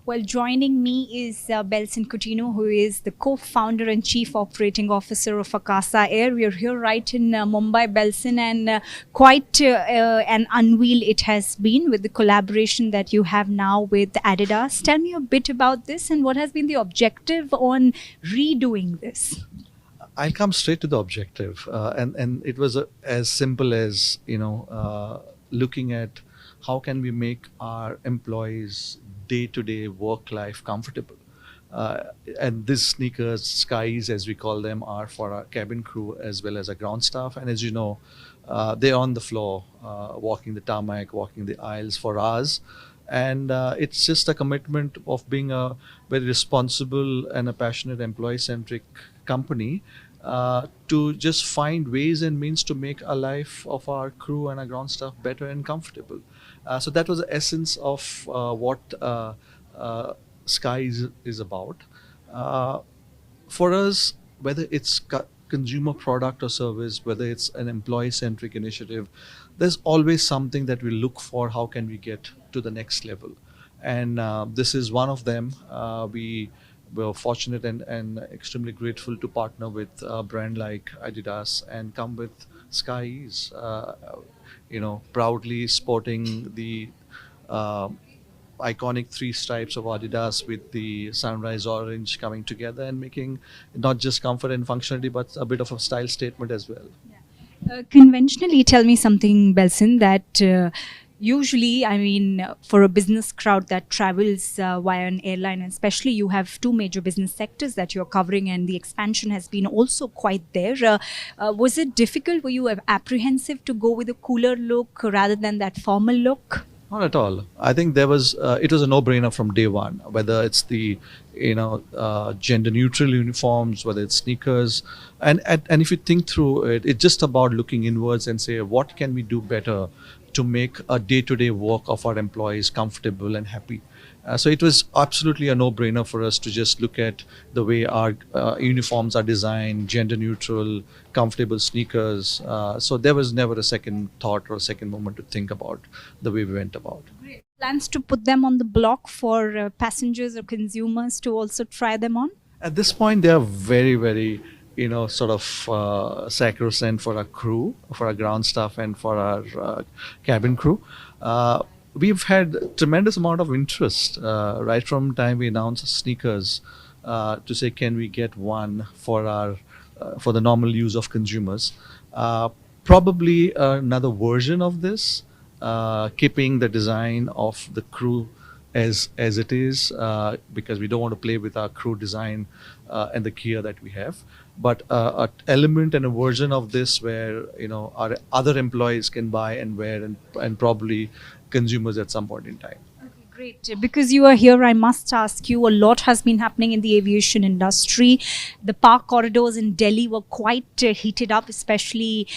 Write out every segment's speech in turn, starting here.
Well, joining me is Belson Coutinho, who is the co-founder and chief operating officer of Akasa Air. We are here right in Mumbai, Belson, and quite an unveil it has been with the collaboration that you have now with Adidas. Tell me a bit about this and what has been the objective on redoing this. I'll come straight to the objective, and it was as simple as looking at how can we make our employees day-to-day work life comfortable. And these sneakers, skies as we call them, are for our cabin crew as well as our ground staff. And as you know, they're on the floor, walking the tarmac, walking the aisles for hours. And it's just a commitment of being a very responsible and a passionate employee-centric company to just find ways and means to make a life of our crew and our ground staff better and comfortable. So that was the essence of what Sky is about. For us, whether it's consumer product or service, whether it's an employee-centric initiative, there's always something that we look for. How can we get to the next level? And this is one of them. We were fortunate and extremely grateful to partner with a brand like Adidas and come with Skies, proudly sporting the iconic three stripes of Adidas with the sunrise orange coming together and making not just comfort and functionality, but a bit of a style statement as well. Conventionally, tell me something, Belson, that usually, for a business crowd that travels via an airline, and especially you have two major business sectors that you're covering, and the expansion has been also quite there. Was it difficult? Were you apprehensive to go with a cooler look rather than that formal look? Not at all. I think there was it was a no-brainer from day one. Whether it's the gender-neutral uniforms, whether it's sneakers, and if you think through it, it's just about looking inwards and say what can we do better to make a day-to-day work of our employees comfortable and happy. So it was absolutely a no-brainer for us to just look at the way our uniforms are designed, gender-neutral, comfortable sneakers. So there was never a second thought or a second moment to think about the way we went about. Great. Plans to put them on the block for passengers or consumers to also try them on? At this point, they are very, very sacrosanct for our crew, for our ground staff, and for our cabin crew. We've had tremendous amount of interest right from time we announced sneakers to say, can we get one for our for the normal use of consumers? Probably another version of this, keeping the design of the crew as it is, because we don't want to play with our crew design and the gear that we have, but an element and a version of this where our other employees can buy and wear, and probably consumers at some point in time. Great. Because you are here, I must ask you, a lot has been happening in the aviation industry. The park corridors in Delhi were quite heated up, especially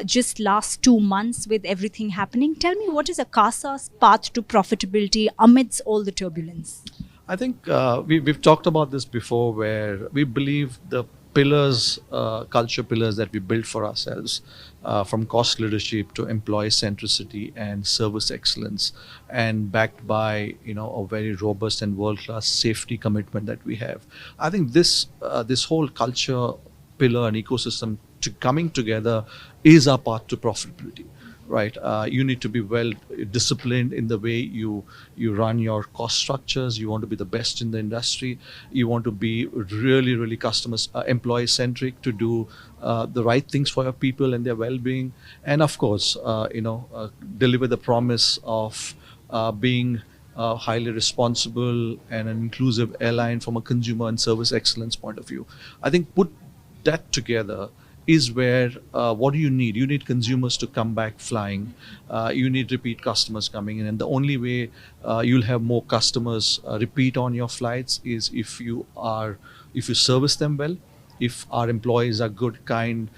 just last 2 months with everything happening. Tell me, what is Akasa's path to profitability amidst all the turbulence? I think we've talked about this before, where we believe the pillars, culture pillars that we built for ourselves, from cost leadership to employee centricity and service excellence, and backed by a very robust and world-class safety commitment that we have. I think this whole culture pillar and ecosystem coming together is our path to profitability. Right, you need to be well disciplined in the way you run your cost structures. You want to be the best in the industry. You want to be really, really employee centric, to do the right things for your people and their well-being, and of course, deliver the promise of being highly responsible and an inclusive airline from a consumer and service excellence point of view. I think put that together is where what do you need? You need consumers to come back flying. You need repeat customers coming in, and the only way you'll have more customers repeat on your flights is if you service them well, if our employees are good, kind,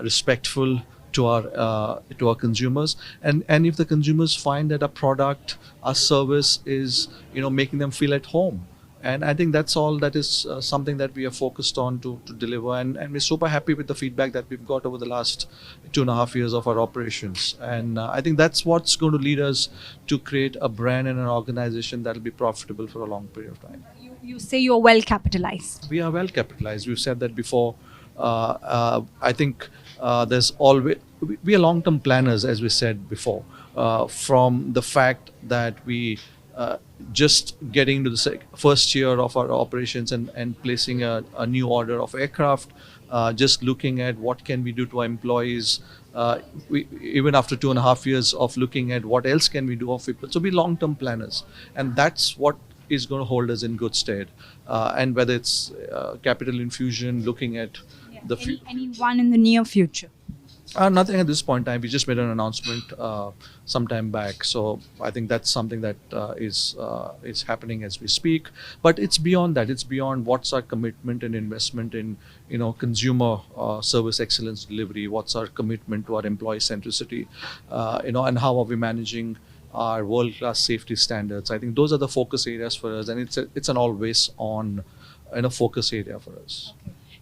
respectful to our consumers, and if the consumers find that a product, a service is making them feel at home, And I think that's all. That is something that we are focused on to deliver, and we're super happy with the feedback that we've got over the last 2.5 years of our operations. And I think that's what's going to lead us to create a brand and an organization that will be profitable for a long period of time. You say you're well capitalized. We are well capitalized. We've said that before. I think there's always, we are long-term planners, as we said before. From the fact that we just getting to the first year of our operations and placing a new order of aircraft, just looking at what can we do to our employees. Even after 2.5 years of looking at what else can we do of people. So we're long-term planners, and that's what is going to hold us in good stead. And whether it's capital infusion, looking at the anyone in the near future? Nothing at this point in time. We just made an announcement some time back, so I think that's something that is happening as we speak. But it's beyond that. It's beyond what's our commitment and investment in consumer service excellence delivery. What's our commitment to our employee centricity, and how are we managing our world-class safety standards. I think those are the focus areas for us, and it's an always on focus area for us.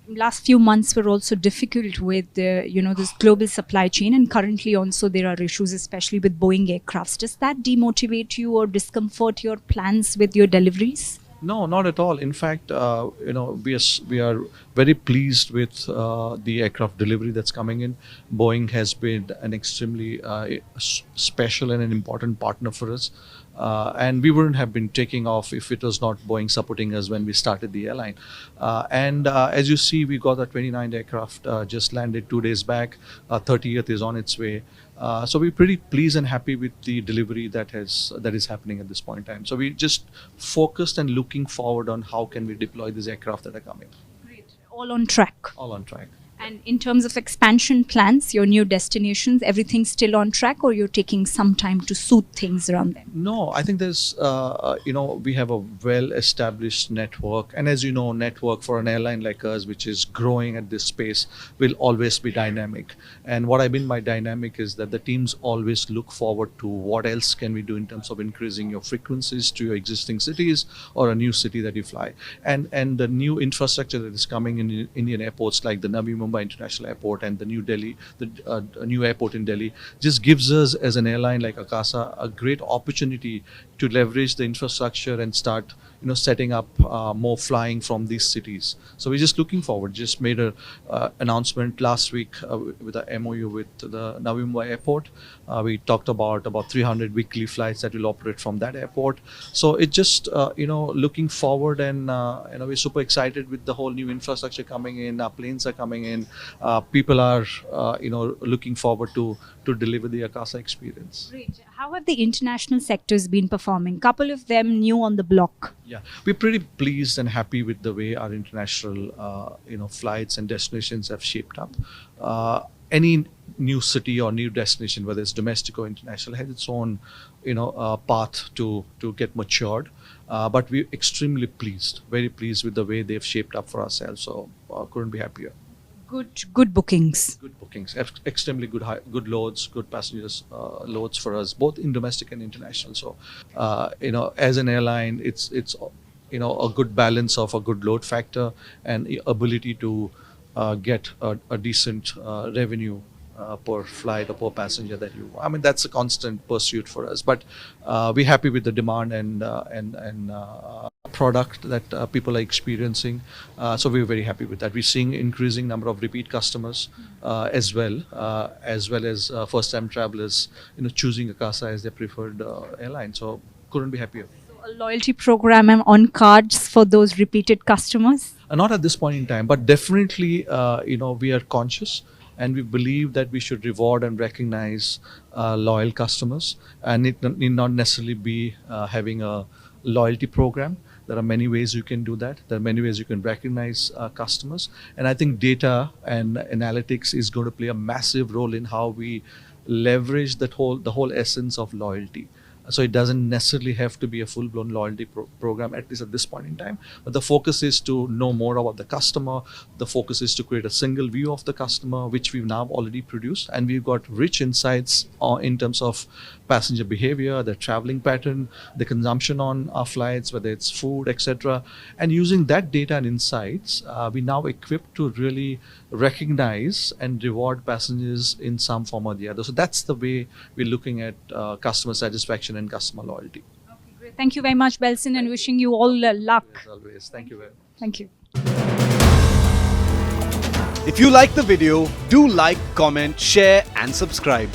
Last few months were also difficult with this global supply chain, and currently also there are issues, especially with Boeing aircrafts. Does that demotivate you or discomfort your plans with your deliveries? No, not at all. In fact, we are very pleased with the aircraft delivery that's coming in. Boeing has been an extremely special and an important partner for us. And we wouldn't have been taking off if it was not Boeing supporting us when we started the airline. And as you see, we got the 29th aircraft just landed 2 days back. 30th is on its way. So we're pretty pleased and happy with the delivery that is happening at this point in time. So we just focused and looking forward on how can we deploy these aircraft that are coming. Great. All on track. All on track. And in terms of expansion plans, your new destinations, everything's still on track, or you're taking some time to suit things around them? No, I think there's, we have a well-established network. And as you know, network for an airline like us, which is growing at this space, will always be dynamic. And what I mean by dynamic is that the teams always look forward to what else can we do in terms of increasing your frequencies to your existing cities or a new city that you fly. And the new infrastructure that is coming in Indian airports like the Navi Mumbai International Airport and the new Delhi, the new airport in Delhi, just gives us as an airline like Akasa a great opportunity to leverage the infrastructure and start setting up more flying from these cities. So we're just looking forward. Just made a announcement last week with a MOU with the Navi Mumbai Airport. We talked about 300 weekly flights that will operate from that airport. So it just looking forward, and we're super excited with the whole new infrastructure coming in. Our planes are coming in. People are looking forward to deliver the Akasa experience. Great. How have the international sectors been performing? Couple of them new on the block. Yeah, we're pretty pleased and happy with the way our international flights and destinations have shaped up. Any new city or new destination, whether it's domestic or international, has its own path to get matured. But we're extremely pleased, very pleased with the way they've shaped up for ourselves. So couldn't be happier. Good bookings. Good bookings, extremely good loads, good passengers loads for us, both in domestic and international. So, as an airline, it's a good balance of a good load factor and ability to get a decent revenue per flight or per passenger that you. I mean, that's a constant pursuit for us. But we're happy with the demand and product that people are experiencing. So we're very happy with that. We're seeing increasing number of repeat customers as well as first-time travelers, choosing Akasa as their preferred airline. So couldn't be happier. So a loyalty program on cards for those repeated customers? Not at this point in time, but definitely, we are conscious. And we believe that we should reward and recognize loyal customers, and it need not necessarily be having a loyalty program. There are many ways you can do that. There are many ways you can recognize customers, and I think data and analytics is going to play a massive role in how we leverage the whole essence of loyalty. So it doesn't necessarily have to be a full-blown loyalty program, at least at this point in time. But the focus is to know more about the customer. The focus is to create a single view of the customer, which we've now already produced. And we've got rich insights in terms of passenger behavior, their traveling pattern, the consumption on our flights, whether it's food, etc. And using that data and insights, we now equipped to really recognize and reward passengers in some form or the other. So that's the way we're looking at customer satisfaction and customer loyalty. Okay, great. Thank you very much, Belson, and wishing you all luck. As always, thank you very much. Thank you. If you like the video, do like, comment, share and subscribe.